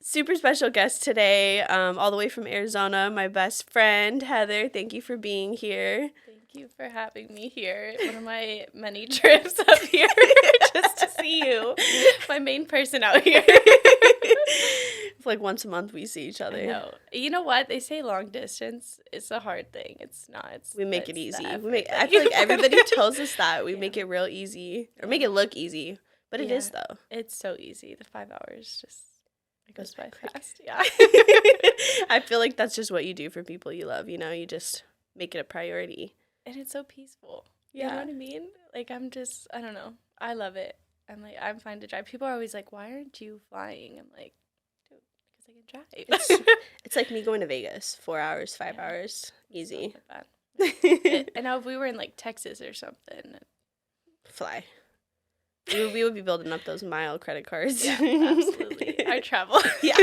super special guest today, all the way from Arizona, my best friend, Heather. Thank you for being here. Thank you for having me here. One of my many trips up here just to see you, my main person out here. It's like once a month we see each other. I know. You know what? They say long distance is a hard thing. It's not. We make it easy. I feel like everybody tells us that. We make it real easy. Or make it look easy. But it is, though. It's so easy. The 5 hours just goes by fast. Yeah. I feel like that's just what you do for people you love. You just make it a priority. And it's so peaceful. You know what I mean? Like, I don't know. I love it. I'm fine to drive. People are always like, why aren't you flying? I'm like, dude, because I can drive. It's like me going to Vegas. 4 hours, 5 hours. Easy. Not bad. And now if we were in, like, Texas or something. Fly. We would be building up those mile credit cards. Yeah, absolutely. Our travel. Yeah.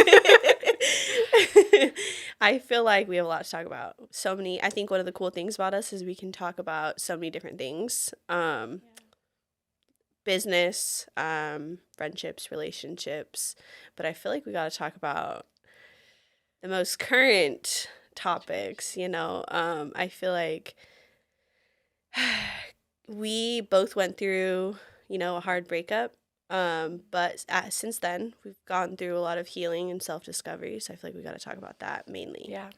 I feel like we have a lot to talk about. I think one of the cool things about us is we can talk about so many different things. Business, friendships, relationships. But I feel like we got to talk about the most current topics, I feel like we both went through a hard breakup. But since then, we've gone through a lot of healing and self-discovery. So I feel like we got to talk about that mainly. Yeah,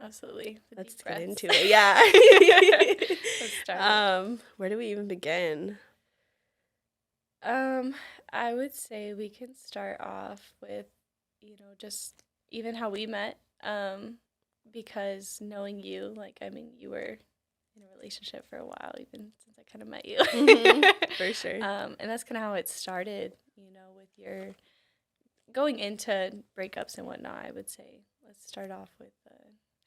absolutely. Let's get into it. Yeah. Let's start. Where do we even begin? I would say we can start off with, just even how we met. Because knowing you, you were in a relationship for a while, even since I kind of met you. For sure. And that's kind of how it started, with your going into breakups and whatnot. I would say let's start off with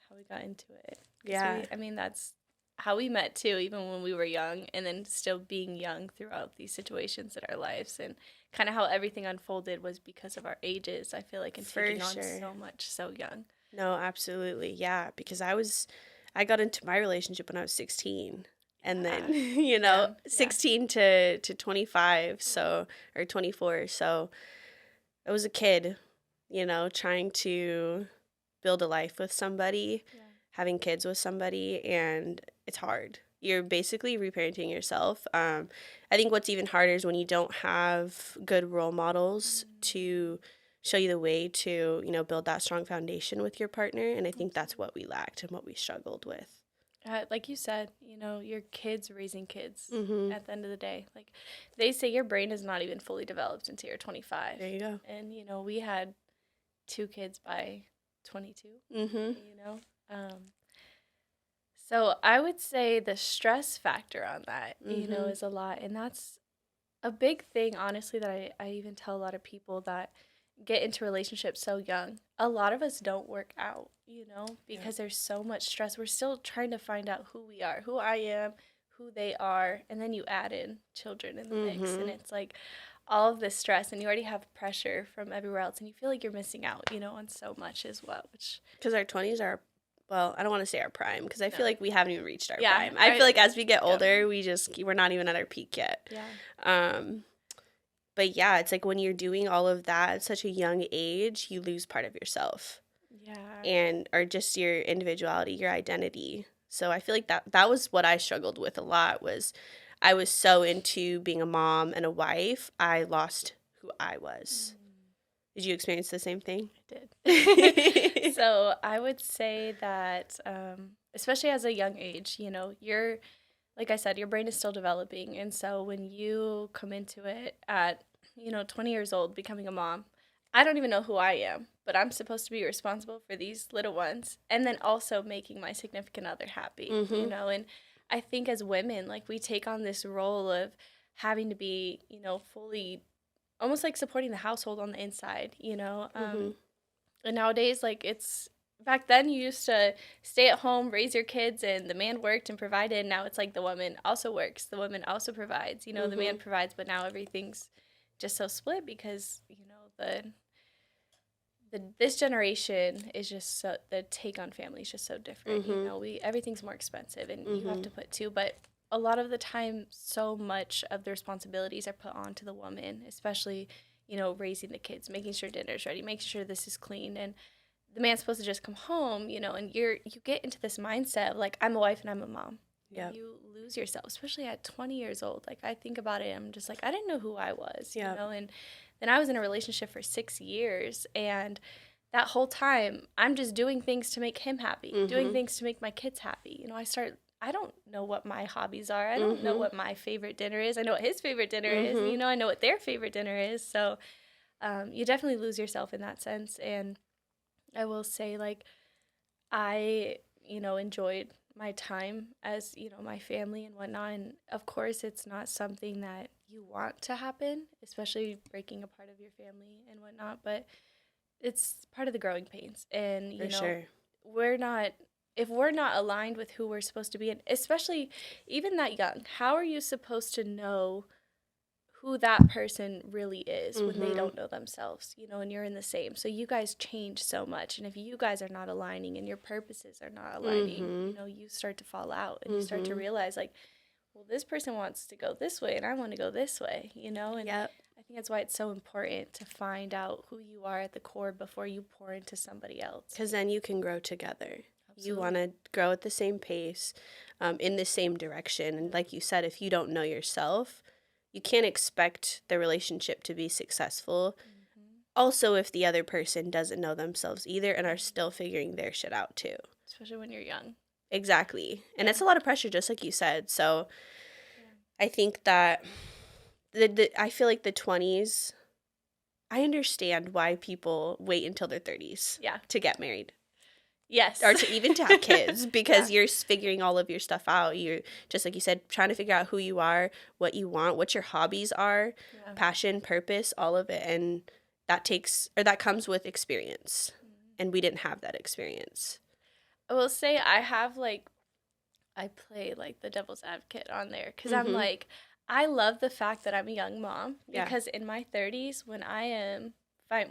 how we got into it. Yeah. That's how we met too, even when we were young, and then still being young throughout these situations in our lives, and kind of how everything unfolded was because of our ages. I feel like, and taking on so much so young. No, absolutely. Yeah, because I got into my relationship when I was 16. And then, 16 to 25, or 24. So I was a kid, trying to build a life with somebody, having kids with somebody, and it's hard. You're basically reparenting yourself. I think what's even harder is when you don't have good role models to show you the way to, build that strong foundation with your partner. And I think that's what we lacked and what we struggled with. Like you said, your kids raising kids at the end of the day. Like, they say your brain is not even fully developed until you're 25. There you go. And, we had 2 kids by 22, So I would say the stress factor on that, is a lot. And that's a big thing, honestly, that I even tell a lot of people that get into relationships so young. A lot of us don't work out, because there's so much stress. We're still trying to find out who we are, who I am, who they are, and then you add in children in the mix, and it's like all of this stress, and you already have pressure from everywhere else, and you feel like you're missing out, on so much as well. Because our 20s are, well, I don't want to say our prime, because I feel like we haven't even reached our prime. I feel like as we get older, we're not even at our peak yet. Yeah. But yeah, it's like when you're doing all of that at such a young age, you lose part of yourself. Yeah. Or just your individuality, your identity. So I feel like that was what I struggled with a lot, was I was so into being a mom and a wife, I lost who I was. Did you experience the same thing? I did. So I would say that, especially as a young age, you're, like I said, your brain is still developing. And so when you come into it at, 20 years old, becoming a mom, I don't even know who I am, but I'm supposed to be responsible for these little ones, and then also making my significant other happy, and I think as women, like, we take on this role of having to be, fully, almost like supporting the household on the inside, and nowadays, like, it's, back then you used to stay at home, raise your kids, and the man worked and provided. Now it's like the woman also works, the woman also provides, the man provides, but now everything's just so split because, this generation is just so, the take on family is just so different. Everything's more expensive, and you have to put two, but a lot of the time, so much of the responsibilities are put on to the woman, especially, raising the kids, making sure dinner's ready, making sure this is clean. And the man's supposed to just come home, and you get into this mindset of like, I'm a wife and I'm a mom. Yep. And you lose yourself, especially at 20 years old. Like, I think about it, I'm just like, I didn't know who I was, Yep. and then I was in a relationship for 6 years, and that whole time I'm just doing things to make him happy, doing things to make my kids happy. I don't know what my hobbies are. I don't know what my favorite dinner is. I know what his favorite dinner is. I know what their favorite dinner is. So you definitely lose yourself in that sense. And I will say, like, I, enjoyed my time as, my family and whatnot. And of course, it's not something that you want to happen, especially breaking a part of your family and whatnot. But it's part of the growing pains. And, Sure. if we're not aligned with who we're supposed to be, and especially even that young, how are you supposed to know who that person really is when they don't know themselves, and you're in the same. So you guys change so much. And if you guys are not aligning and your purposes are not aligning, you start to fall out and you start to realize, like, well, this person wants to go this way and I want to go this way, and Yep. I think that's why it's so important to find out who you are at the core before you pour into somebody else. Because then you can grow together. Absolutely. You want to grow at the same pace, in the same direction. And like you said, if you don't know yourself, you can't expect the relationship to be successful. Also, if the other person doesn't know themselves either and are still figuring their shit out too. Especially when you're young. Exactly. And it's a lot of pressure, just like you said. So I think that I feel like the 20s, I understand why people wait until their 30s to get married. Yes. Or to even to have kids, because you're figuring all of your stuff out. You're, just like you said, trying to figure out who you are, what you want, what your hobbies are, passion, purpose, all of it. And that comes with experience. And we didn't have that experience. I will say I play like the devil's advocate on there because I'm like, I love the fact that I'm a young mom because in my 30s, when I am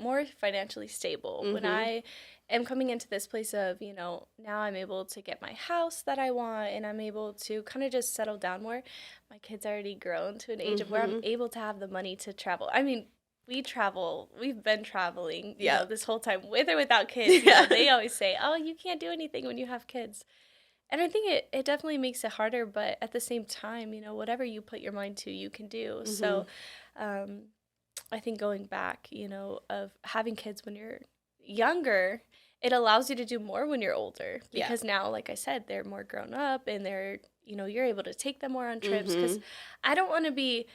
more financially stable, when I am coming into this place of, now I'm able to get my house that I want and I'm able to kind of just settle down more. My kids are already grown to an age of where I'm able to have the money to travel. I mean, we've been traveling, this whole time with or without kids. They always say, oh, you can't do anything when you have kids. And I think it definitely makes it harder, but at the same time, whatever you put your mind to, you can do. So I think going back, of having kids when you're younger, it allows you to do more when you're older because now, like I said, they're more grown up and they're, you're able to take them more on trips because I don't want to be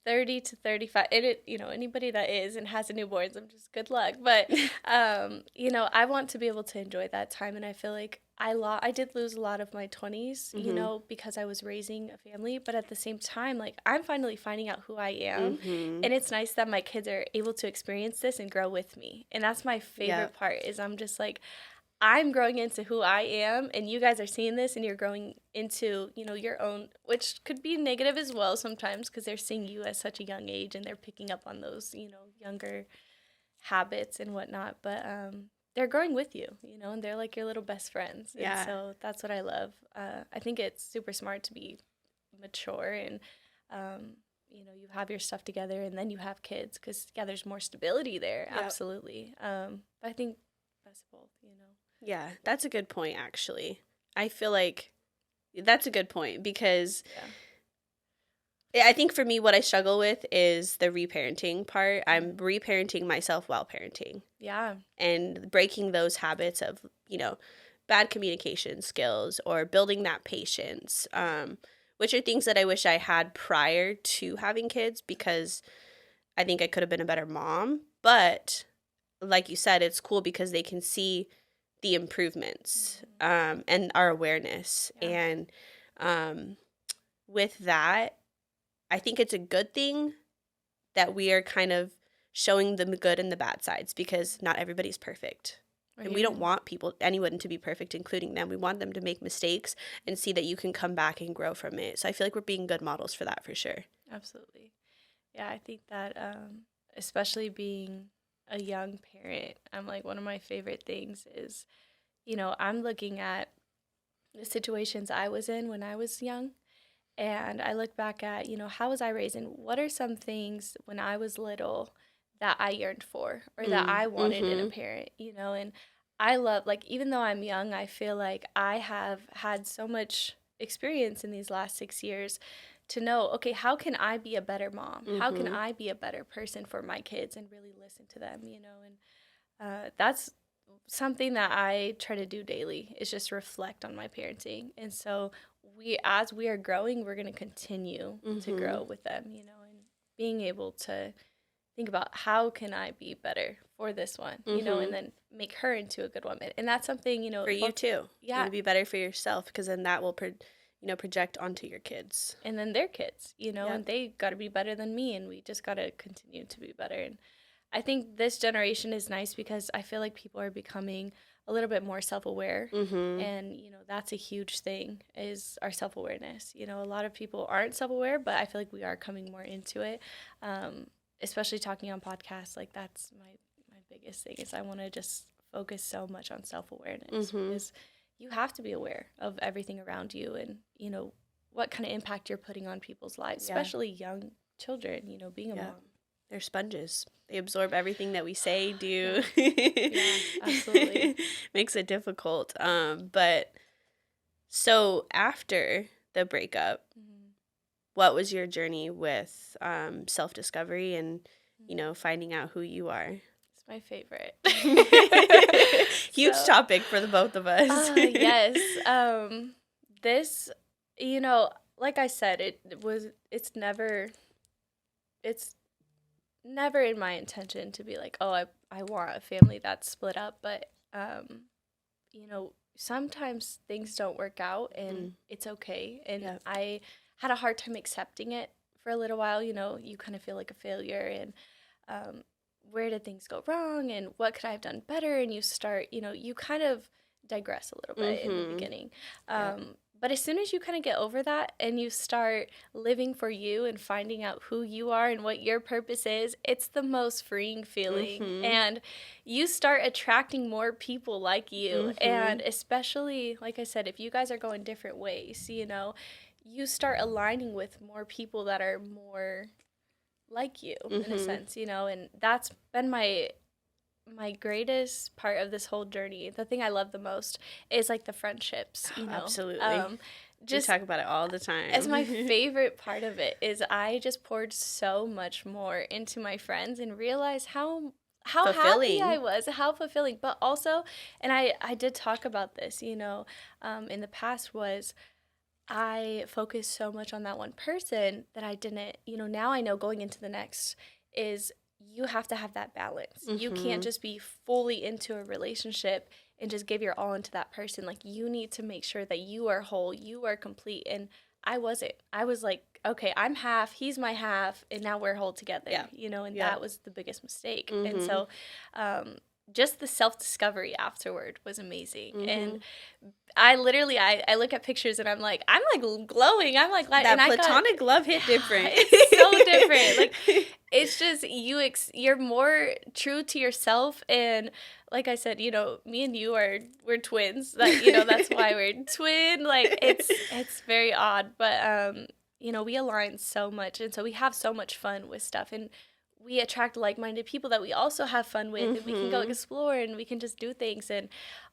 30 to 35, anybody that is and has a newborn, I'm just good luck. But, I want to be able to enjoy that time. And I feel like I did lose a lot of my 20s, because I was raising a family. But at the same time, like, I'm finally finding out who I am. And it's nice that my kids are able to experience this and grow with me. And that's my favorite part is I'm just like, I'm growing into who I am, and you guys are seeing this, and you're growing into, your own, which could be negative as well sometimes because they're seeing you at such a young age, and they're picking up on those, younger habits and whatnot. But they're growing with you, and they're like your little best friends. Yeah. And so that's what I love. I think it's super smart to be mature and, you have your stuff together, and then you have kids because, there's more stability there. Yep. Absolutely. But I think best of both, Yeah, that's a good point, actually. I feel like that's a good point because I think for me, what I struggle with is the reparenting part. I'm reparenting myself while parenting. Yeah. And breaking those habits of, bad communication skills or building that patience, which are things that I wish I had prior to having kids because I think I could have been a better mom. But like you said, it's cool because they can see the improvements and our awareness. And with that, I think it's a good thing that we are kind of showing the good and the bad sides because not everybody's perfect. Right. And we don't want anyone to be perfect, including them. We want them to make mistakes and see that you can come back and grow from it. So I feel like we're being good models for that for sure. Absolutely. Yeah, I think that especially being a young parent, I'm like, one of my favorite things is, I'm looking at the situations I was in when I was young, and I look back at, how was I raised, and what are some things when I was little that I yearned for or that I wanted in a parent, you know. And I love, like, even though I'm young, I feel like I have had so much experience in these last 6 years to know, okay, how can I be a better mom? How can I be a better person for my kids and really listen to them, you know? And that's something that I try to do daily, is just reflect on my parenting. And so as we are growing, we're going to continue to grow with them, you know, and being able to think about how can I be better for this one, you know, and then make her into a good woman. And that's something, you know, for you too. Yeah. You want to be better for yourself, because then that will, project onto your kids. And then their kids, you know, and they got to be better than me, and we just got to continue to be better. And I think this generation is nice because I feel like people are becoming a little bit more self-aware. And, you know, that's a huge thing, is our self-awareness. You know, a lot of people aren't self-aware, but I feel like we are coming more into it. Especially talking on podcasts, like that's my biggest thing, is I want to just focus so much on self-awareness, because you have to be aware of everything around you, and, you know, what kind of impact you're putting on people's lives, especially young children, you know, being a mom. They're sponges. They absorb everything that we say, do. Yeah, absolutely. Makes it difficult. But so after the breakup, what was your journey with self-discovery and, you know, finding out who you are? It's my favorite. Huge topic for the both of us. Yes. This, you know, like I said, it's never in my intention to be like, oh, I want a family that's split up. But, you know, sometimes things don't work out, and it's okay. And I had a hard time accepting it for a little while. You know, you kind of feel like a failure, and where did things go wrong, and what could I have done better? And you start, you know, you kind of digress a little bit in the beginning. But as soon as you kind of get over that and you start living for you and finding out who you are and what your purpose is, it's the most freeing feeling. And you start attracting more people like you. And especially, like I said, if you guys are going different ways, you know, you start aligning with more people that are more like you in a sense, you know. And that's been my greatest part of this whole journey. The thing I love the most is like the friendships, you know. Absolutely. Just talk about it all the time. As my favorite part of it is I just poured so much more into my friends and realized how happy I was, how fulfilling. But also, and I did talk about this, you know, in the past, was I focused so much on that one person that I didn't, you know, now I know going into the next is you have to have that balance. You can't just be fully into a relationship and just give your all into that person. Like, you need to make sure that you are whole, you are complete. And I wasn't. I was like, okay, I'm half, he's my half, and now we're whole together, you know, and that was the biggest mistake. And so just the self-discovery afterward was amazing. And I literally, I look at pictures and I'm like glowing. I'm like, that platonic love hit different. It's so different. Like, it's just you're more true to yourself. And like I said, you know, me and you we're twins. Like, you know, that's why we're twin. Like, it's very odd, but you know, we align so much, and so we have so much fun with stuff, and we attract like-minded people that we also have fun with, and we can go explore, and we can just do things. And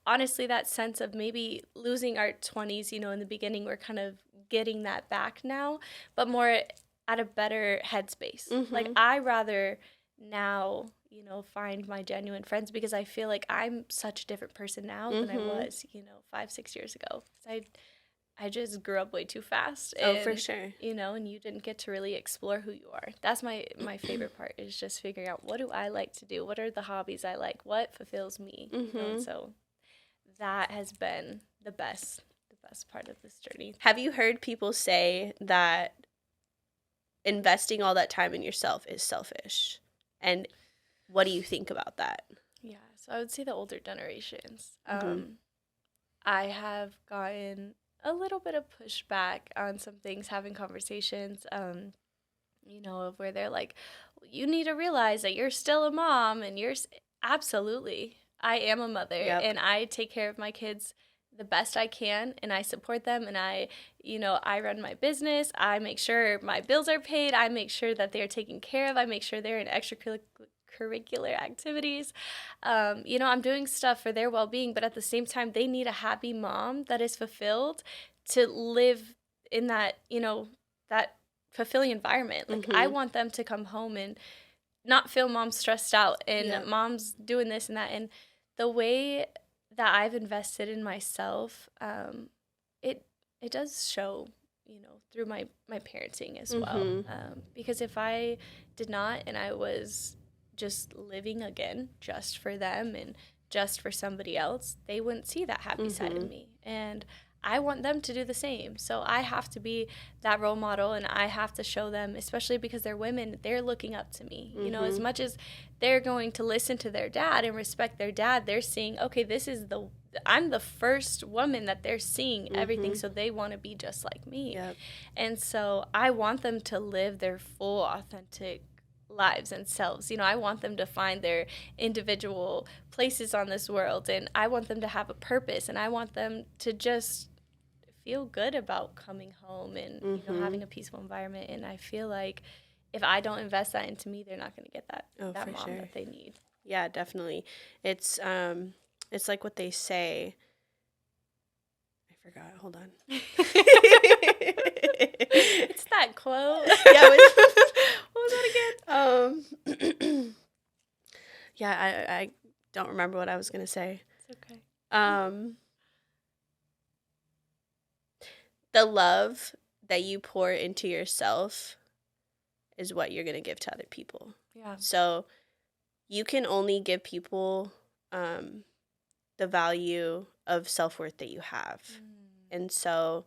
honestly, that sense of maybe losing our 20s, you know, in the beginning, we're kind of getting that back now, but more at a better headspace. Like, I rather now, you know, find my genuine friends, because I feel like I'm such a different person now than I was, you know, 5-6 years ago. I just grew up way too fast. And, for sure. You know, and you didn't get to really explore who you are. That's my favorite part, is just figuring out, what do I like to do? What are the hobbies I like? What fulfills me? You know, and so that has been the best part of this journey. Have you heard people say that investing all that time in yourself is selfish? And what do you think about that? Yeah, so I would say the older generations. I have gotten a little bit of pushback on some things, having conversations, you know, of where they're like, well, you need to realize that you're still a mom, and absolutely, I am a mother, and I take care of my kids the best I can, and I support them, and I run my business, I make sure my bills are paid, I make sure that they're taken care of, I make sure they're in extracurricular activities. I'm doing stuff for their well-being, but at the same time, they need a happy mom that is fulfilled to live in that, that fulfilling environment. Like, I want them to come home and not feel mom's stressed out and mom's doing this and that. And the way that I've invested in myself, it does show, through my parenting as well. Because if I did not, and I was just living again just for them and just for somebody else, they wouldn't see that happy side of me. And I want them to do the same. So I have to be that role model, and I have to show them, especially because they're women, they're looking up to me. As much as they're going to listen to their dad and respect their dad, they're seeing, okay, I'm the first woman that they're seeing everything, so they want to be just like me. Yep. And so I want them to live their full, authentic lives and selves. I want them to find their individual places on this world, and I want them to have a purpose, and I want them to just feel good about coming home and having a peaceful environment. And I feel like if I don't invest that into me, they're not going to get that mom that they need. Yeah, definitely. It's like what they say. I forgot. Hold on. It's that quote. Yeah. What was that again? Yeah, I don't remember what I was going to say. It's okay. The love that you pour into yourself is what you're going to give to other people. Yeah. So you can only give people the value of self-worth that you have. And so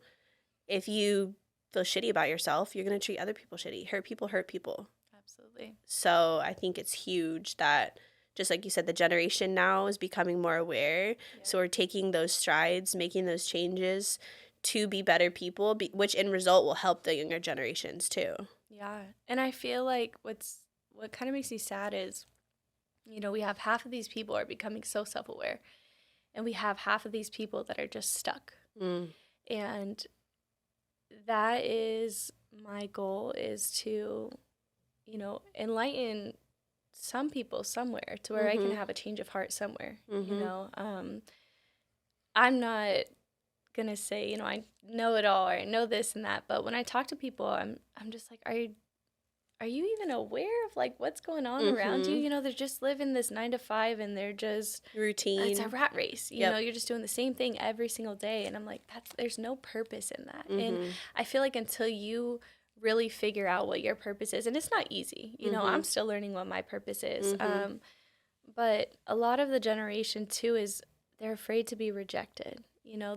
if you feel shitty about yourself, you're going to treat other people shitty. Hurt people. Absolutely. So I think it's huge that, just like you said, the generation now is becoming more aware. Yeah. So we're taking those strides, making those changes to be better people, which in result will help the younger generations too. Yeah. And I feel like what kind of makes me sad is, we have half of these people are becoming so self-aware, and we have half of these people that are just stuck. And that is my goal, is to, enlighten some people somewhere to where I can have a change of heart somewhere. I'm not gonna say, I know it all, or I know this and that, but when I talk to people, I'm just like, are you even aware of like what's going on around you? They're just living this 9 to 5, and they're just routine. It's a rat race. You know, you're just doing the same thing every single day, and I'm like, there's no purpose in that. And I feel like until you really figure out what your purpose is, and it's not easy. I'm still learning what my purpose is. But a lot of the generation too is they're afraid to be rejected.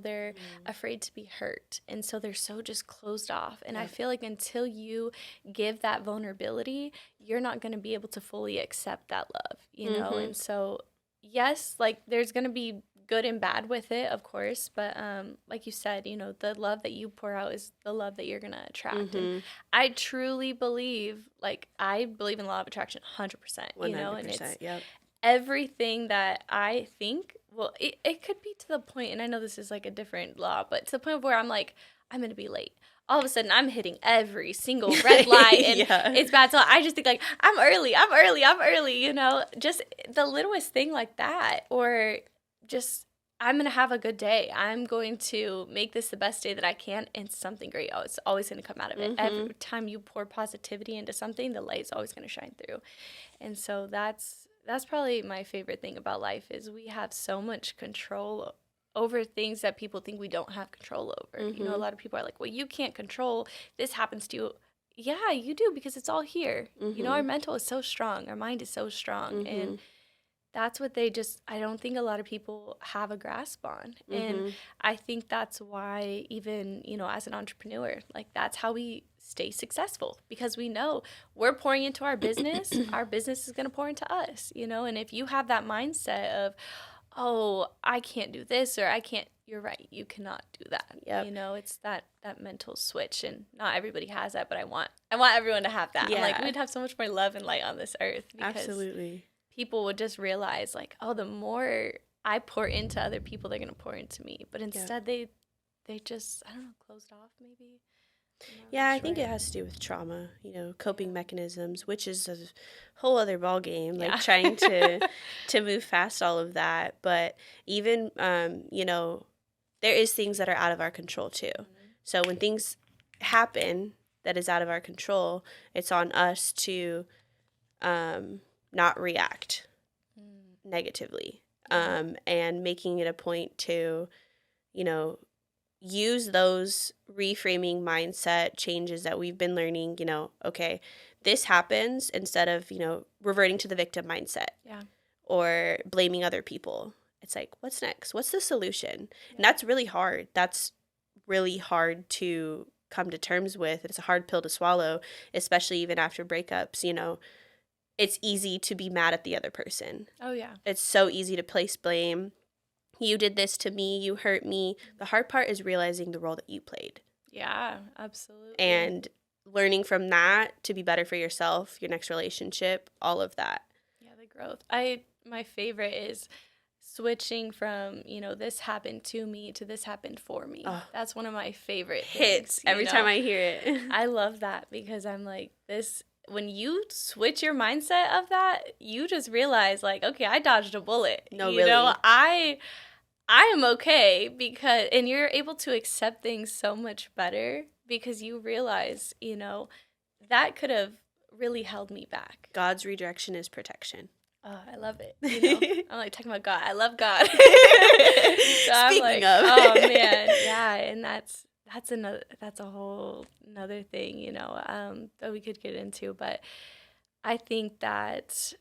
They're afraid to be hurt. And so they're so just closed off. And I feel like until you give that vulnerability, you're not going to be able to fully accept that love, And so, yes, like there's going to be good and bad with it, of course. But like you said, the love that you pour out is the love that you're going to attract. And I truly believe, I believe in law of attraction 100%, 100%, and it's everything that I think, well, it could be to the point, and I know this is like a different law, but to the point where I'm like, I'm going to be late. All of a sudden, I'm hitting every single red light, and it's bad. So I just think, like, I'm early, just the littlest thing like that, or just, I'm going to have a good day. I'm going to make this the best day that I can, and something great is always going to come out of it. Every time you pour positivity into something, the light's always going to shine through. And so that's probably my favorite thing about life, is we have so much control over things that people think we don't have control over. A lot of people are like, well, you can't control this happens to you. Yeah, you do, because it's all here. Our mental is so strong. Our mind is so strong. And that's what I don't think a lot of people have a grasp on. And I think that's why even, as an entrepreneur, like that's how we stay successful, because we know we're pouring into our business is going to pour into us, and if you have that mindset of, oh, I can't do this, or I can't, you're right, you cannot do that. It's that mental switch, and not everybody has that, but I want everyone to have that. Like, we'd have so much more love and light on this earth, because absolutely people would just realize, like, oh, the more I pour into other people, they're going to pour into me. But instead they just, I don't know, closed off maybe. Yeah, I think it has to do with trauma, coping mechanisms, which is a whole other ball game, like trying to move past all of that. But even there is things that are out of our control too. So when things happen that is out of our control, it's on us to not react negatively, and making it a point to, use those reframing mindset changes that we've been learning, okay, this happens, instead of, reverting to the victim mindset. Yeah. Or blaming other people. It's like, what's next? What's the solution? Yeah. And that's really hard. That's really hard to come to terms with. It's a hard pill to swallow, especially even after breakups, It's easy to be mad at the other person. Oh, yeah. It's so easy to place blame. You did this to me. You hurt me. The hard part is realizing the role that you played. Yeah, absolutely. And learning from that to be better for yourself, your next relationship, all of that. Yeah, the growth. My favorite is switching from, this happened to me to this happened for me. Oh, that's one of my favorite hits every time I hear it. I love that because I'm like, when you switch your mindset of that, you just realize like, okay, I dodged a bullet. No, really. I am okay and you're able to accept things so much better because you realize, that could have really held me back. God's redirection is protection. Oh, I love it. I'm like talking about God. I love God. So Speaking of. Oh man, yeah, and that's a whole another thing, that we could get into. But I think that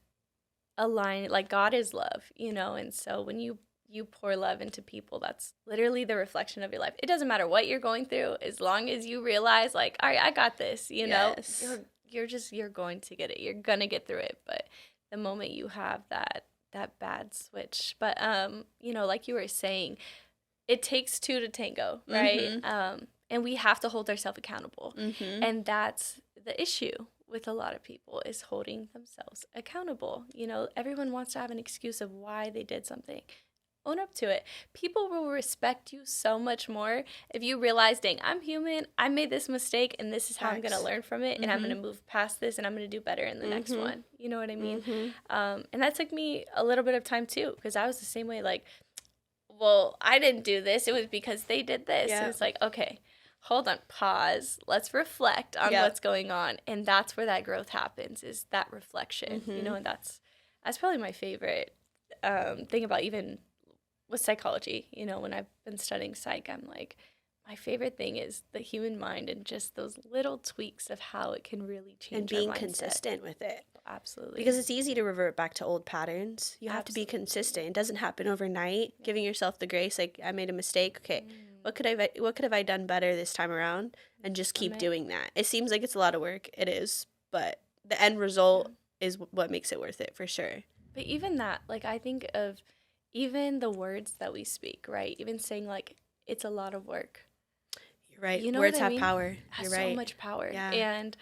like God is love, and so when you pour love into people, that's literally the reflection of your life. It doesn't matter what you're going through, as long as you realize, like, all right, I got this. Yes. You're going to get it. You're gonna get through it. But the moment you have that bad switch, but like you were saying, it takes two to tango, right? Mm-hmm. And we have to hold ourselves accountable, and that's the issue with a lot of people is holding themselves accountable. Everyone wants to have an excuse of why they did something. Own up to it. People will respect you so much more if you realize, dang, I'm human. I made this mistake, and this is how I'm going to learn from it, and I'm going to move past this, and I'm going to do better in the next one. You know what I mean? And that took me a little bit of time, too, because I was the same way, like, well, I didn't do this. It was because they did this. Yeah. And it's like, okay, hold on, pause. Let's reflect on what's going on. And that's where that growth happens, is that reflection, and that's probably my favorite thing about even with psychology. When I've been studying psych, I'm like, my favorite thing is the human mind and just those little tweaks of how it can really change and being consistent with it. Absolutely. Because it's easy to revert back to old patterns. You have to be consistent. It doesn't happen overnight. Yeah. Giving yourself the grace, like, I made a mistake. Okay, what could have I done better this time around? And just keep doing that. It seems like it's a lot of work. It is, but the end result is what makes it worth it, for sure. But even that, like, I think of even the words that we speak, right? Even saying, like, it's a lot of work. You're right. Words have power. It has so much power. Yeah. And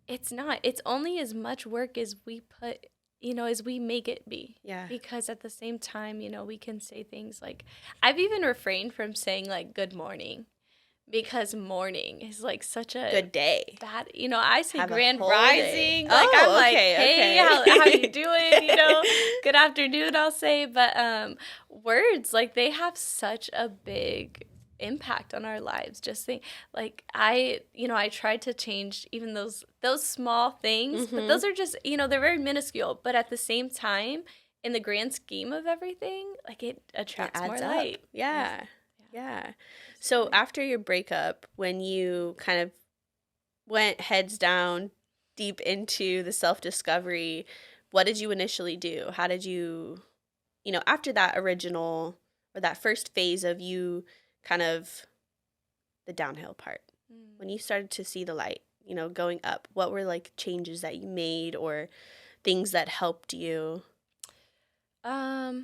it's not. It's only as much work as we put, as we make it be. Yeah. Because at the same time, we can say things like, I've even refrained from saying, like, good morning. Because morning is like such a good day. Bad, I say have grand rising. Like, I'm like, hey, okay. how you doing? Good afternoon, I'll say. But words, like, they have such a big impact on our lives. Just think, like, I tried to change even those small things, but those are just, they're very minuscule. But at the same time, in the grand scheme of everything, like, it attracts more light. Yeah. So after your breakup, when you kind of went heads down deep into the self-discovery, what did you initially do? How did you, after that original or that first phase of you kind of the downhill part, when you started to see the light, going up, what were like changes that you made or things that helped you? I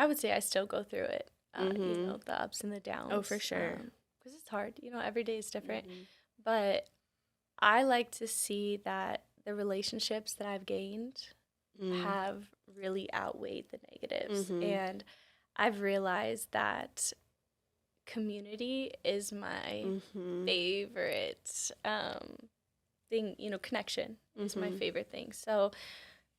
would say I still go through it. The ups and the downs. Oh, for sure. Because it's hard. Every day is different. But I like to see that the relationships that I've gained have really outweighed the negatives. And I've realized that community is my favorite thing, connection is my favorite thing. So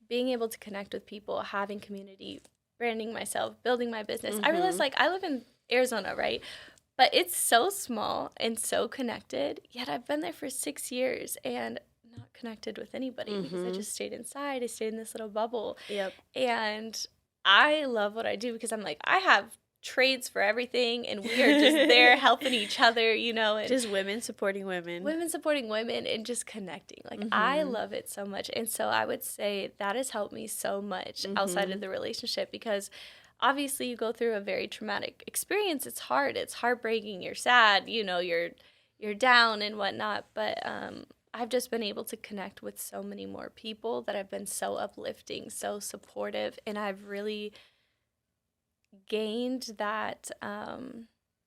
being able to connect with people, having community, branding myself, building my business. I realized, like, I live in Arizona, right? But it's so small and so connected, yet I've been there for 6 years and not connected with anybody because I just stayed inside. I stayed in this little bubble. Yep. And I love what I do because I'm like, I have trades for everything, and we are just there helping each other, and just women supporting women. Women supporting women and just connecting. Like, I love it so much. And so I would say that has helped me so much outside of the relationship, because obviously you go through a very traumatic experience. It's hard. It's heartbreaking. You're sad. You're down and whatnot. But I've just been able to connect with so many more people that have been so uplifting, so supportive, and I've really gained that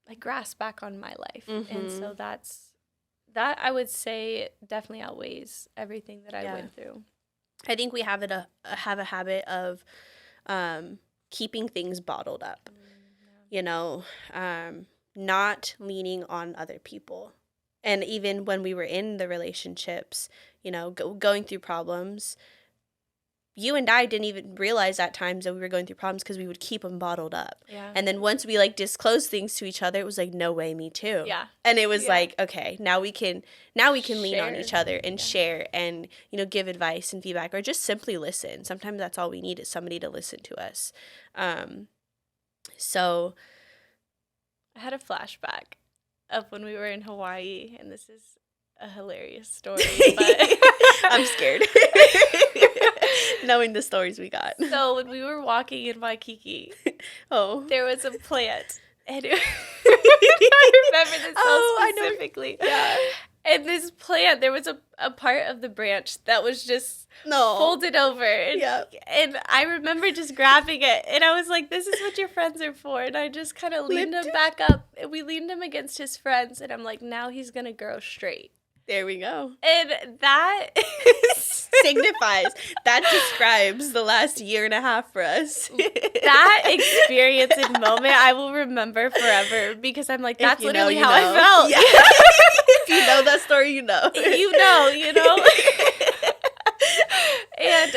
like grasp back on my life. And so that I would say definitely outweighs everything that I went through. I think we have a habit of keeping things bottled up, not leaning on other people. And even when we were in the relationships, going through problems, you and I didn't even realize at times that we were going through problems because we would keep them bottled up. Yeah. And then once we disclosed things to each other, it was like, no way, me too. Yeah. And it was like, okay, now we can lean on each other and share and, give advice and feedback, or just simply listen. Sometimes that's all we need, is somebody to listen to us. So I had a flashback of when we were in Hawaii, and this is a hilarious story, but I'm scared. Knowing the stories we got. So when we were walking in Waikiki, there was a plant, and I remember this so specifically. Yeah. And this plant, there was a part of the branch that was just folded over. And I remember just grabbing it, and I was like, this is what your friends are for. And I just kind of leaned him back up, and we leaned him against his friends, and I'm like, now he's going to grow straight. There we go. And that signifies, that describes the last year and a half for us. That experience and moment I will remember forever, because I'm like, that's literally how I felt. Yeah. If you know that story, you know. And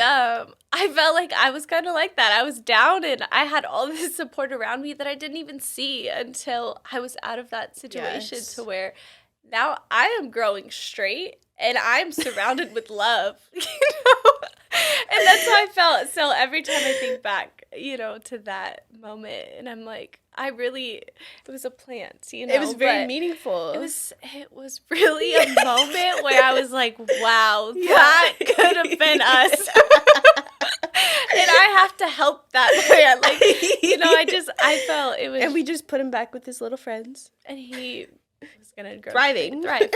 I felt like I was kind of like that. I was down, and I had all this support around me that I didn't even see until I was out of that situation, to where now I am growing straight, and I'm surrounded with love, And that's how I felt. So every time I think back, to that moment, and I'm like, it was a plant, It was very meaningful. It was really a moment where I was like, wow, that could have been us. And I have to help that plant. I felt it was. And we just put him back with his little friends. And he was going to grow. Thriving. Thrive.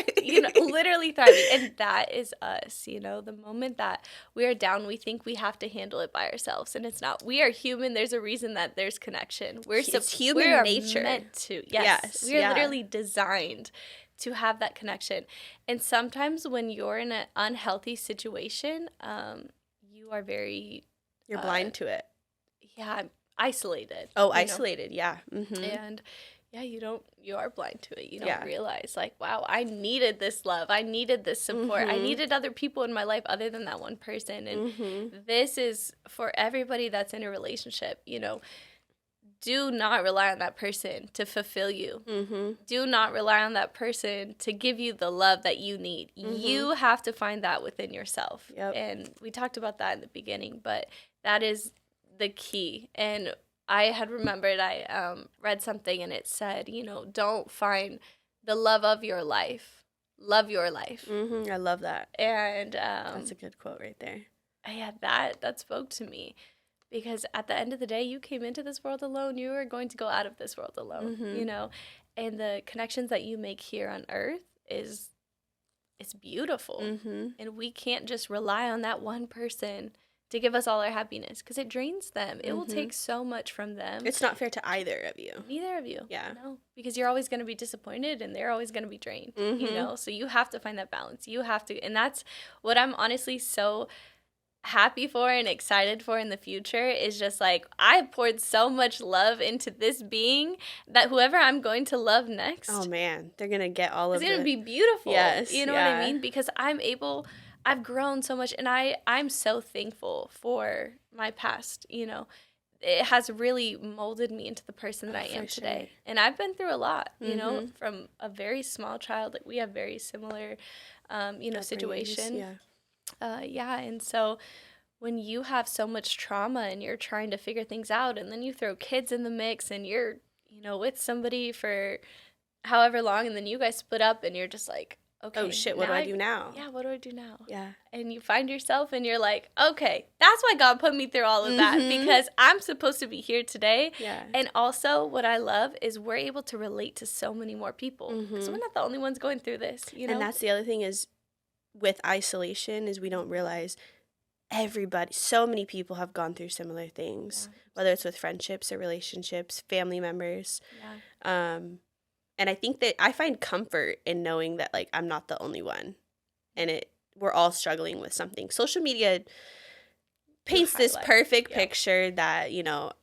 Literally thriving. And that is us, the moment that we are down, we think we have to handle it by ourselves. And it's not. We are human. There's a reason that there's connection. It's human nature. We're meant to. Yes. We are literally designed to have that connection. And sometimes when you're in an unhealthy situation, you are very... You're blind to it. Yeah, isolated. Isolated, yeah. Mm-hmm. And you are blind to it. You don't realize, like, wow, I needed this love. I needed this support. I needed other people in my life other than that one person. And this is for everybody that's in a relationship, do not rely on that person to fulfill you. Do not rely on that person to give you the love that you need. You have to find that within yourself. Yep. And we talked about that in the beginning, but that is the key. And I had remembered, I read something, and it said, don't find the love of your life. Love your life. I love that. And that's a good quote right there. Yeah, that spoke to me. Because at the end of the day, you came into this world alone. You are going to go out of this world alone, And the connections that you make here on earth it's beautiful. And we can't just rely on that one person to give us all our happiness, because it drains them. It will take so much from them. It's not fair to either of you. Neither of you. Yeah. Because you're always going to be disappointed, and they're always going to be drained, So you have to find that balance. You have to, and that's what I'm honestly so happy for and excited for in the future is just like, I poured so much love into this being that whoever I'm going to love next, oh man, they're gonna get all of it. It's gonna be beautiful. Yes, you know what I mean? Because I've grown so much, and I'm so thankful for my past. It has really molded me into the person that I am today. And I've been through a lot, from a very small child. Like, we have very similar, situation. And so when you have so much trauma and you're trying to figure things out, and then you throw kids in the mix, and you're, with somebody for however long, and then you guys split up, and you're just like, okay, oh shit, what do I do now? Yeah, what do I do now? Yeah. And you find yourself, and you're like, okay, that's why God put me through all of that, because I'm supposed to be here today. Yeah. And also, what I love is we're able to relate to so many more people, because we're not the only ones going through this, And that's the other thing is, with isolation, is we don't realize so many people have gone through similar things, whether it's with friendships or relationships, family members. And I think that I find comfort in knowing that, like, I'm not the only one, and we're all struggling with something. Social media paints this perfect picture that,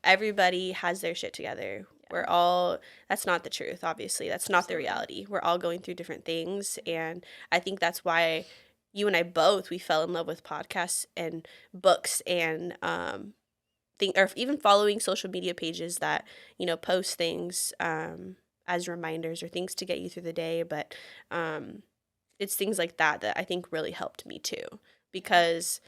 everybody has their shit together. That's not the truth, obviously. That's not the reality. We're all going through different things, and I think that's why you and I both, we fell in love with podcasts and books and or even following social media pages that, post things as reminders or things to get you through the day. But it's things like that I think really helped me too. Because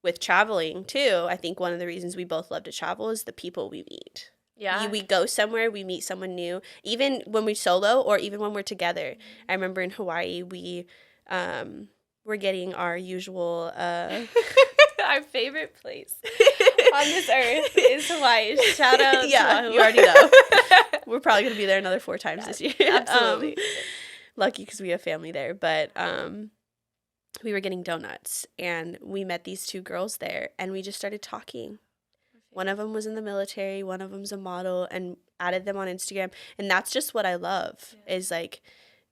with traveling too, I think one of the reasons we both love to travel is the people we meet. Yeah. We go somewhere, we meet someone new, even when we solo or even when we're together. I remember in Hawaii, we we're getting our usual our favorite place on this earth is Hawaii. Shout out to Oahu. You already know. We're probably going to be there another 4 times this year. Absolutely. Lucky because we have family there. But we were getting donuts, and we met these 2 girls there, and we just started talking. One of them was in the military, one of them's a model, and added them on Instagram. And that's just what I love, is like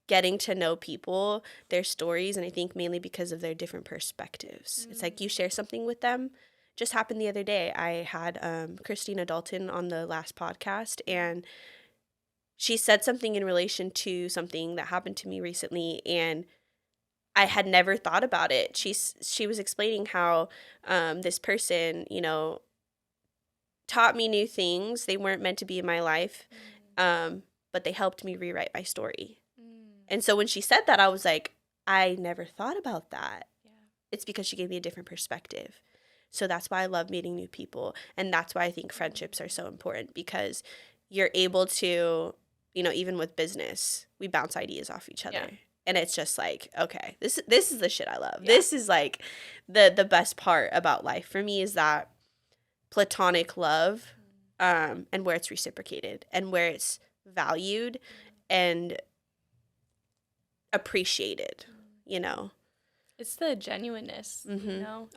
getting to know people, their stories, and I think mainly because of their different perspectives. It's like you share something with them. Just happened the other day. I had Christina Dalton on the last podcast, and she said something in relation to something that happened to me recently, and I had never thought about it. She was explaining how this person, taught me new things. They weren't meant to be in my life, but they helped me rewrite my story. And so when she said that, I was like, I never thought about that. Yeah. It's because she gave me a different perspective. So that's why I love meeting new people. And that's why I think friendships are so important, because you're able to, even with business, we bounce ideas off each other. Yeah. And it's just like, okay, this is the shit I love. Yeah. This is like the best part about life for me, is that platonic love, and where it's reciprocated and where it's valued and appreciated, It's the genuineness,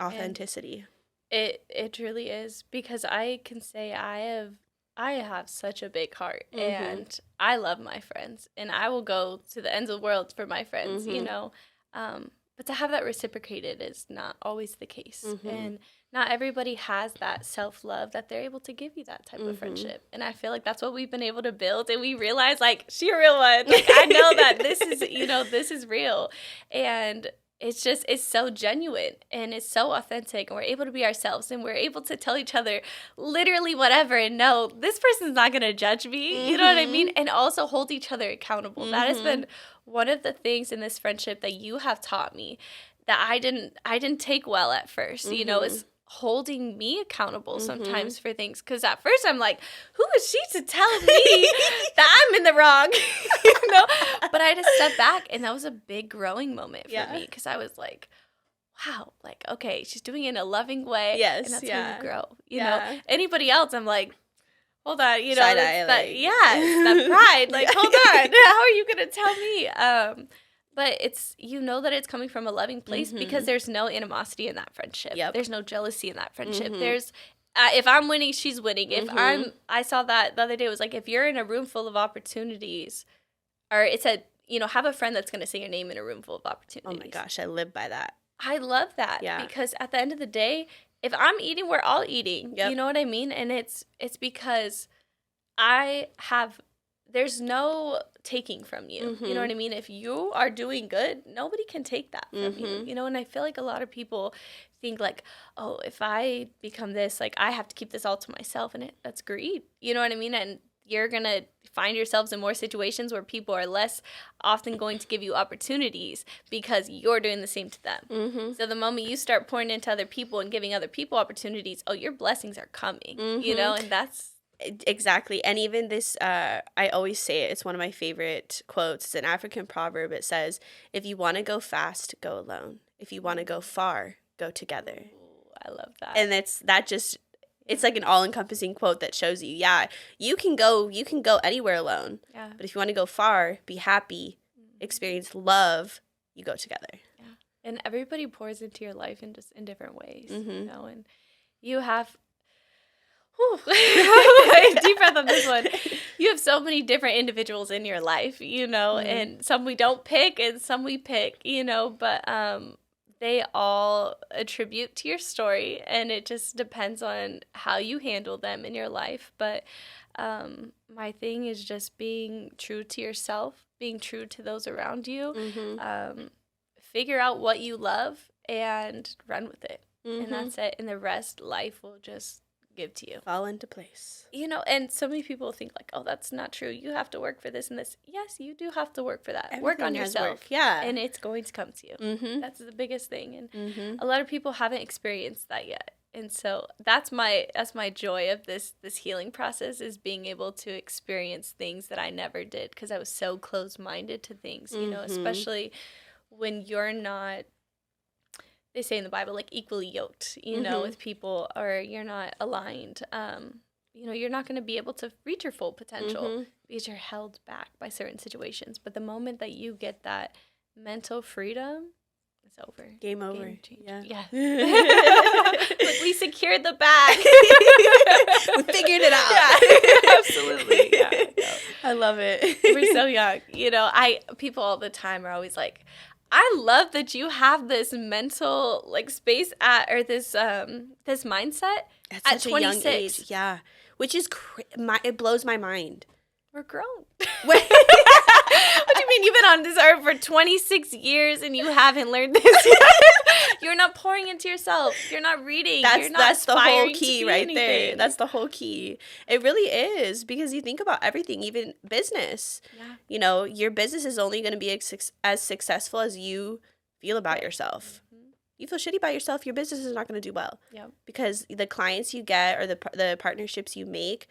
authenticity. And it truly is, because I can say I have such a big heart, and I love my friends, and I will go to the ends of the world for my friends, but to have that reciprocated is not always the case. And not everybody has that self-love that they're able to give you that type of friendship. And I feel like that's what we've been able to build. And we realize, like, she a real one. Like, I know that this is, this is real. And it's so genuine, and it's so authentic, and we're able to be ourselves, and we're able to tell each other literally whatever, and know this person's not going to judge me. You know what I mean? And also hold each other accountable. That has been one of the things in this friendship that you have taught me that I didn't take well at first, is holding me accountable sometimes for things. Because at first I'm like, who is she to tell me that I'm in the wrong? But I had to step back, and that was a big growing moment for me, because I was like, wow, like, okay, she's doing it in a loving way. Yes, and that's how you grow. You know, anybody else, I'm like, hold on, it's that pride. Like, hold on, how are you gonna tell me? But it's, that it's coming from a loving place, because there's no animosity in that friendship. Yep. There's no jealousy in that friendship. There's, if I'm winning, she's winning. If I saw that the other day, it was like, if you're in a room full of opportunities, or it said, have a friend that's going to say your name in a room full of opportunities. Oh my gosh, I live by that. I love that because at the end of the day, if I'm eating, we're all eating. Yep. You know what I mean? And it's because there's no taking from you. Mm-hmm. You know what I mean? If you are doing good, nobody can take that from you. You know, and I feel like a lot of people think like, oh, if I become this, like I have to keep this all to myself, and that's greed. You know what I mean? And you're going to find yourselves in more situations where people are less often going to give you opportunities because you're doing the same to them. Mm-hmm. So the moment you start pouring into other people and giving other people opportunities, oh, your blessings are coming, you know, and that's... Exactly. And even this, I always say it, it's one of my favorite quotes. It's an African proverb. It says, if you want to go fast, go alone. If you want to go far, go together. Ooh, I love that. And it's like an all-encompassing quote that shows you, you can go anywhere alone. Yeah. But if you want to go far, be happy, experience love, you go together. Yeah. And everybody pours into your life in different ways, you know, and you have deep breath on this one. You have so many different individuals in your life, you know, and some we don't pick and some we pick, you know, but they all attribute to your story, and it just depends on how you handle them in your life. But my thing is just being true to yourself, being true to those around you, figure out what you love and run with it. And that's it. And the rest, life will just give to you. Fall into place. You know, and so many people think like, oh, that's not true. You have to work for this and this. Yes, you do have to work for that. Work on yourself. Yeah. And it's going to come to you. That's the biggest thing. And a lot of people haven't experienced that yet. And so that's my joy of this healing process, is being able to experience things that I never did because I was so closed-minded to things, you know, especially when you're not, they say in the Bible, like equally yoked, you know, with people, or you're not aligned. You know, you're not going to be able to reach your full potential because you're held back by certain situations. But the moment that you get that mental freedom, it's over. Game over. Yeah. Like, we secured the bag. We figured it out. Yeah, absolutely. Yeah. I love it. We're so young. You know, people all the time are always like, I love that you have this mental like space or this mindset at 26. A young age. Yeah, which is it blows my mind. We're grown. What do you mean? You've been on this earth for 26 years and you haven't learned this yet? You're not pouring into yourself. You're not reading. That's the whole key right there. That's the whole key. It really is, because you think about everything, even business. Yeah. You know, your business is only going to be as successful as you feel about yourself. You feel shitty about yourself, your business is not going to do well. Yeah. Because the clients you get or the partnerships you make,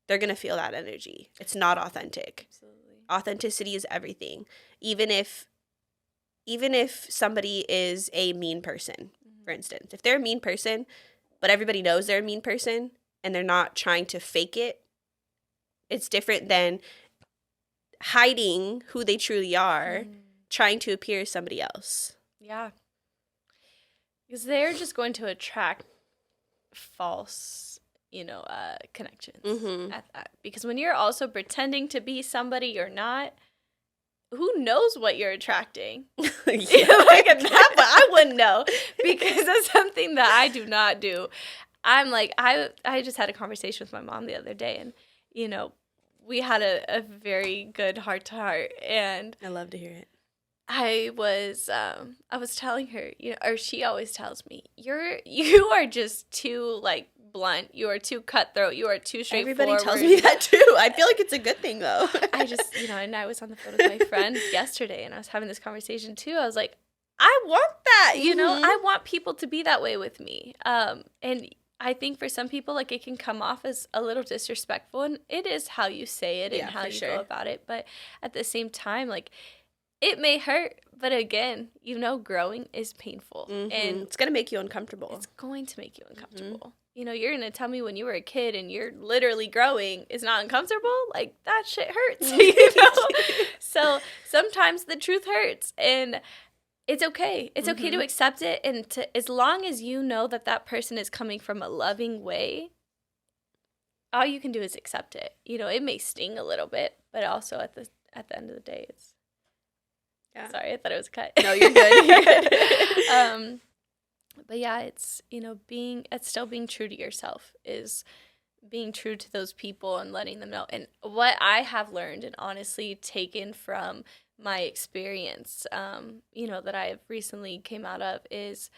they're going to feel that energy. It's not authentic. Absolutely. Authenticity is everything. Even if somebody is a mean person, for instance, if they're a mean person, but everybody knows they're a mean person and they're not trying to fake it, it's different than hiding who they truly are, trying to appear as somebody else. Yeah. Because they're just going to attract false, connections at that. Because when you're also pretending to be somebody you're not, who knows what you're attracting? Like at that, but I wouldn't know, because that's something that I do not do. I'm like, I just had a conversation with my mom the other day, and we had a very good heart to heart, and I love to hear it. I was telling her, or she always tells me, you are just too like blunt. You are too cutthroat. You are too straightforward. Everybody tells me that too. I feel like it's a good thing though. I just, and I was on the phone with my friend yesterday, and I was having this conversation too. I was like, I want that, I want people to be that way with me. And I think for some people, like, it can come off as a little disrespectful, and it is how you say it and how you go about it. But at the same time, like, it may hurt, but again, growing is painful. And it's going to make you uncomfortable. It's going to make you uncomfortable. You're going to tell me when you were a kid and you're literally growing is not uncomfortable? Like, that shit hurts, So sometimes the truth hurts, and it's okay. It's okay to accept it, and as long as you know that person is coming from a loving way, all you can do is accept it. It may sting a little bit, but also at the end of the day, it's... Yeah. Sorry, I thought it was a cut. No, you're good. You're good. But yeah, it's, it's still being true to yourself, is being true to those people and letting them know. And what I have learned and honestly taken from my experience, that I have recently came out of, is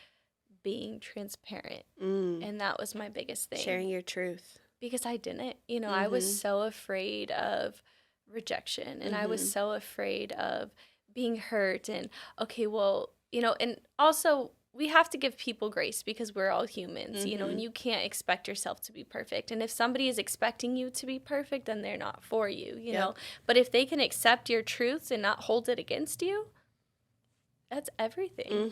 being transparent. And that was my biggest thing. Sharing your truth. Because I didn't, I was so afraid of rejection, and I was so afraid of being hurt, and okay, well, and also we have to give people grace because we're all humans, and you can't expect yourself to be perfect. And if somebody is expecting you to be perfect, then they're not for you, know. But if they can accept your truths and not hold it against you, that's everything,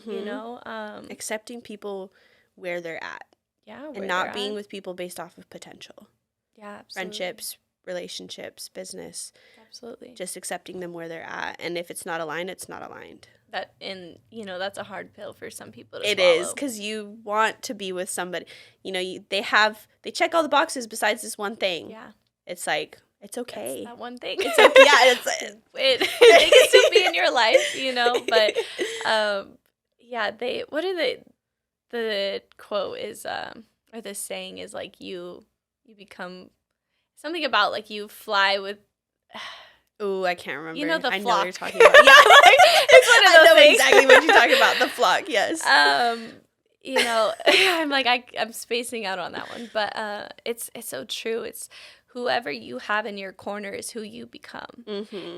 Accepting people where they're at. Yeah, and not being with people based off of potential. Yeah, absolutely. Friendships, relationships, business. Absolutely. Just accepting them where they're at. And if it's not aligned, it's not aligned. That's a hard pill for some people to swallow. It is, because you want to be with somebody. They check all the boxes besides this one thing. Yeah. It's like, it's okay. That's that one thing. It's okay. Yeah, they can still be in your life, but the quote is or the saying is like you become something about like you fly with. Ooh, I can't remember. The flock. I know what you're talking about. Yeah, it's one of those I know things. exactly what you're talking about. The flock, yes. I'm like I'm spacing out on that one, but it's so true. It's whoever you have in your corner is who you become,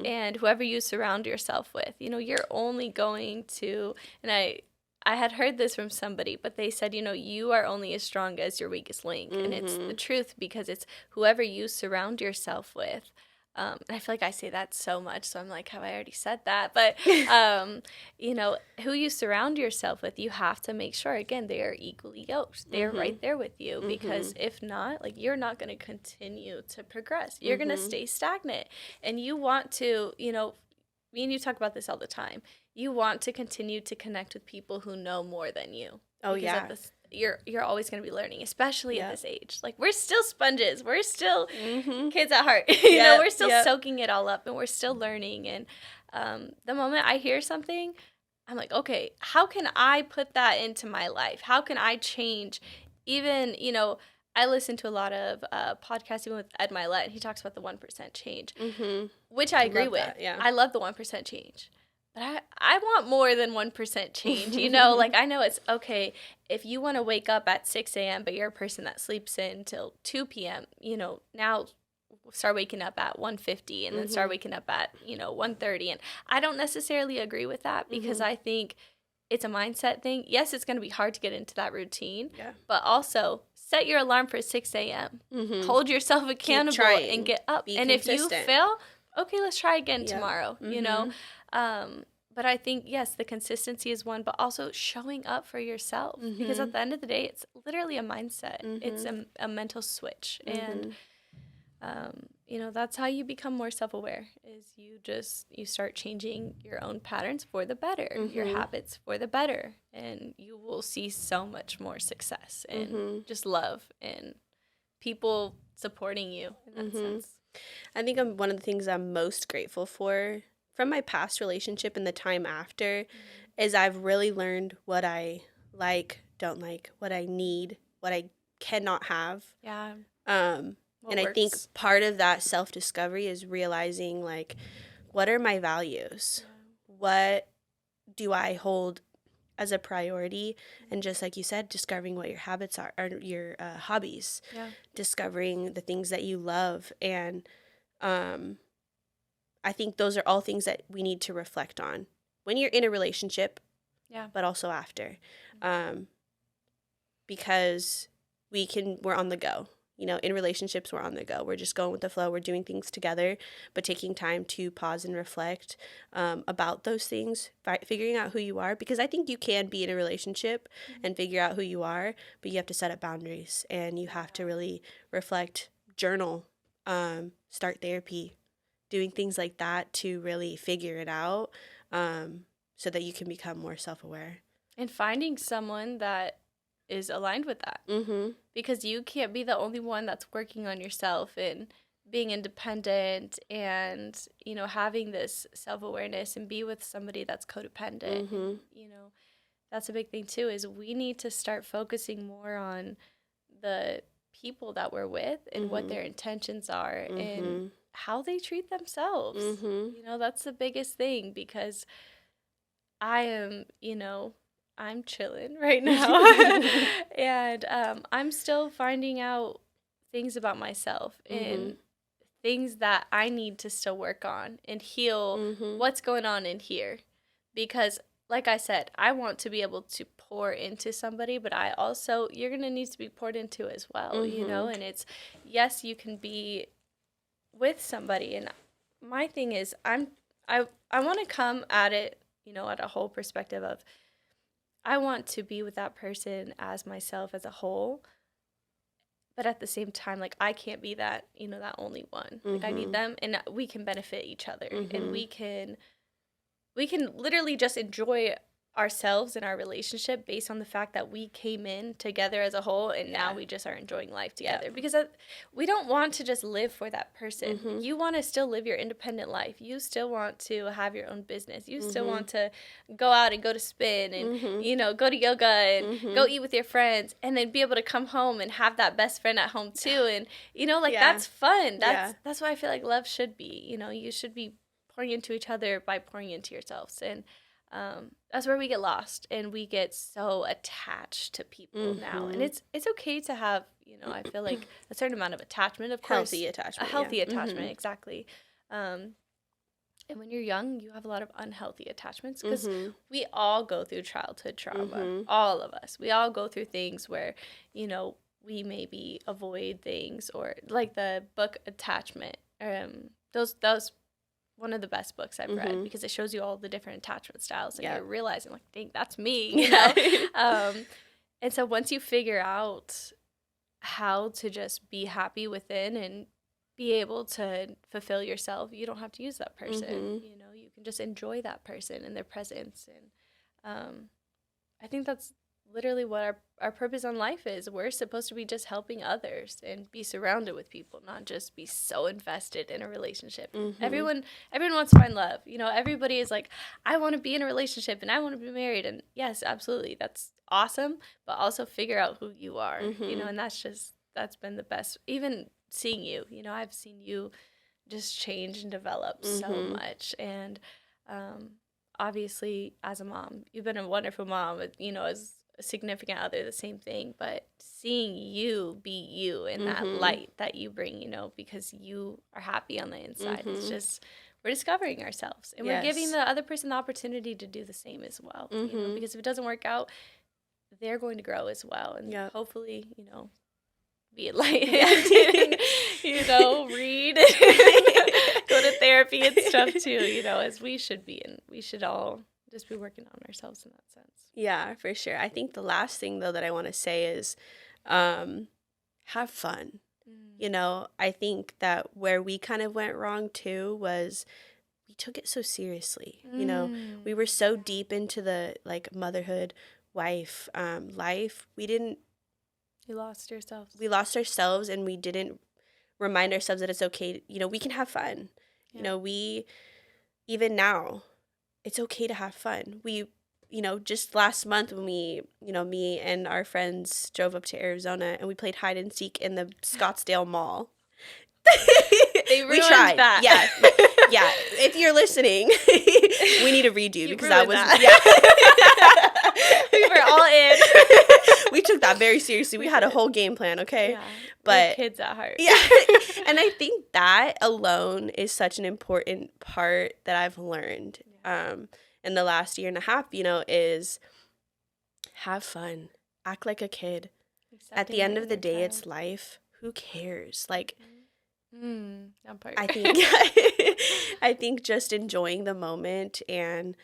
and whoever you surround yourself with. You're only going to, and I had heard this from somebody, but they said, you are only as strong as your weakest link. And it's the truth, because it's whoever you surround yourself with. And I feel like I say that so much, so I'm like, have I already said that? But, who you surround yourself with, you have to make sure, again, they are equally yoked. They're right there with you, because if not, like, you're not going to continue to progress. You're going to stay stagnant. And you want to, me and you talk about this all the time. You want to continue to connect with people who know more than you. Oh, yeah. You're always going to be learning, especially at this age. Like, we're still sponges. We're still kids at heart. We're still soaking it all up, and we're still learning. And the moment I hear something, I'm like, okay, how can I put that into my life? How can I change? Even, I listen to a lot of podcasts, even with Ed Milet, and he talks about the 1% change, which I agree with. Yeah. I love the 1% change. But I want more than 1% change, Like, I know it's okay if you want to wake up at 6 a.m., but you're a person that sleeps in till 2 p.m., now start waking up at 1:50 and then start waking up at, 1:30. And I don't necessarily agree with that, because I think it's a mindset thing. Yes, it's going to be hard to get into that routine, but also set your alarm for 6 a.m. Hold yourself accountable and get up. Be and consistent. If you fail, okay, let's try again tomorrow, But I think, yes, the consistency is one, but also showing up for yourself, because at the end of the day, it's literally a mindset. It's a mental switch. And, that's how you become more self-aware, is you start changing your own patterns for the better, your habits for the better, and you will see so much more success and just love and people supporting you in that sense. I think one of the things I'm most grateful for from my past relationship and the time after is I've really learned what I like, don't like, what I need, what I cannot have. Yeah. And I think part of that self-discovery is realizing, like, what are my values? Yeah. What do I hold as a priority? And just like you said, discovering what your habits are, or your hobbies. Yeah. Discovering the things that you love. And I think those are all things that we need to reflect on when you're in a relationship, but also after, because we're on the go. In relationships, we're on the go. We're just going with the flow. We're doing things together, but taking time to pause and reflect about those things, figuring out who you are, because I think you can be in a relationship and figure out who you are, but you have to set up boundaries, and you have to really reflect, journal, start therapy, doing things like that to really figure it out, so that you can become more self-aware. And finding someone that is aligned with that. Because you can't be the only one that's working on yourself and being independent and, you know, having this self-awareness and be with somebody that's codependent. And, you know, that's a big thing too, is we need to start focusing more on the people that we're with and what their intentions are and how they treat themselves. You know, that's the biggest thing, because I am, you know, I'm chilling right now. And I'm still finding out things about myself and things that I need to still work on and heal what's going on in here. Because, like I said, I want to be able to pour into somebody, but I also, you're going to need to be poured into as well, you know? And it's, yes, you can be with somebody. And my thing is, I want to come at it, you know, at a whole perspective of, I want to be with that person as myself as a whole, but at the same time, like, I can't be that, you know, that only one. Like, I need them, and we can benefit each other, and we can literally just enjoy ourselves and our relationship based on the fact that we came in together as a whole, and now we just are enjoying life together. Because we don't want to just live for that person. You want to still live your independent life. You still want to have your own business. You still want to go out and go to spin and, you know, go to yoga and go eat with your friends, and then be able to come home and have that best friend at home too. And, you know, like, that's fun. That's what I feel like love should be. You know, you should be pouring into each other by pouring into yourselves. And that's where we get lost, and we get so attached to people now. And it's okay to have, you know, I feel like a certain amount of attachment, of course. Healthy attachment. A healthy attachment, exactly. And when you're young, you have a lot of unhealthy attachments, because we all go through childhood trauma. All of us. We all go through things where, you know, we maybe avoid things, or like the book Attachment. Those one of the best books I've read, because it shows you all the different attachment styles, and you're realizing, like, dang, that's me, you know? And so once you figure out how to just be happy within and be able to fulfill yourself, you don't have to use that person. You know, you can just enjoy that person and their presence. And I think that's literally what our purpose on life is. We're supposed to be just helping others and be surrounded with people, not just be so invested in a relationship. Everyone wants to find love. You know, everybody is like, I want to be in a relationship and I want to be married. And yes, absolutely, that's awesome. But also figure out who you are, you know, and that's been the best. Even seeing you, you know, I've seen you just change and develop so much. And obviously, as a mom, you've been a wonderful mom, you know, as a significant other, the same thing. But seeing you be you and that light that you bring, you know, because you are happy on the inside, it's just, we're discovering ourselves, and we're giving the other person the opportunity to do the same as well. You know, because if it doesn't work out, they're going to grow as well, and hopefully, you know, be enlightened, you know, read, go to therapy and stuff too, you know, as we should be, and we should all just be working on ourselves in that sense. Yeah, for sure. I think the last thing, though, that I want to say is have fun. You know, I think that where we kind of went wrong too was we took it so seriously. You know, we were so deep into the, like, motherhood, wife, life. You lost yourselves. We lost ourselves, and we didn't remind ourselves that it's okay. You know, we can have fun. You know, even now, it's okay to have fun. We, you know, just last month when we, you know, me and our friends drove up to Arizona and we played hide and seek in the Scottsdale Mall. They ruined we tried that. Yeah. If you're listening, we need a redo, because that was we were all in. We took that very seriously. We had a whole game plan, okay? Yeah, but we're kids at heart. Yeah. And I think that alone is such an important part that I've learned in the last year and a half, you know, is have fun, act like a kid. At the end of the day, it's life. Who cares? Like, that part. I think just enjoying the moment and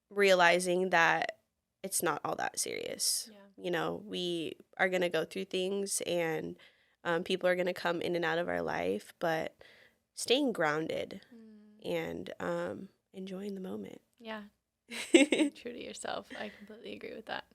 realizing that it's not all that serious. You know, we are going to go through things, and people are going to come in and out of our life, but staying grounded and enjoying the moment. Yeah. True to yourself. I completely agree with that.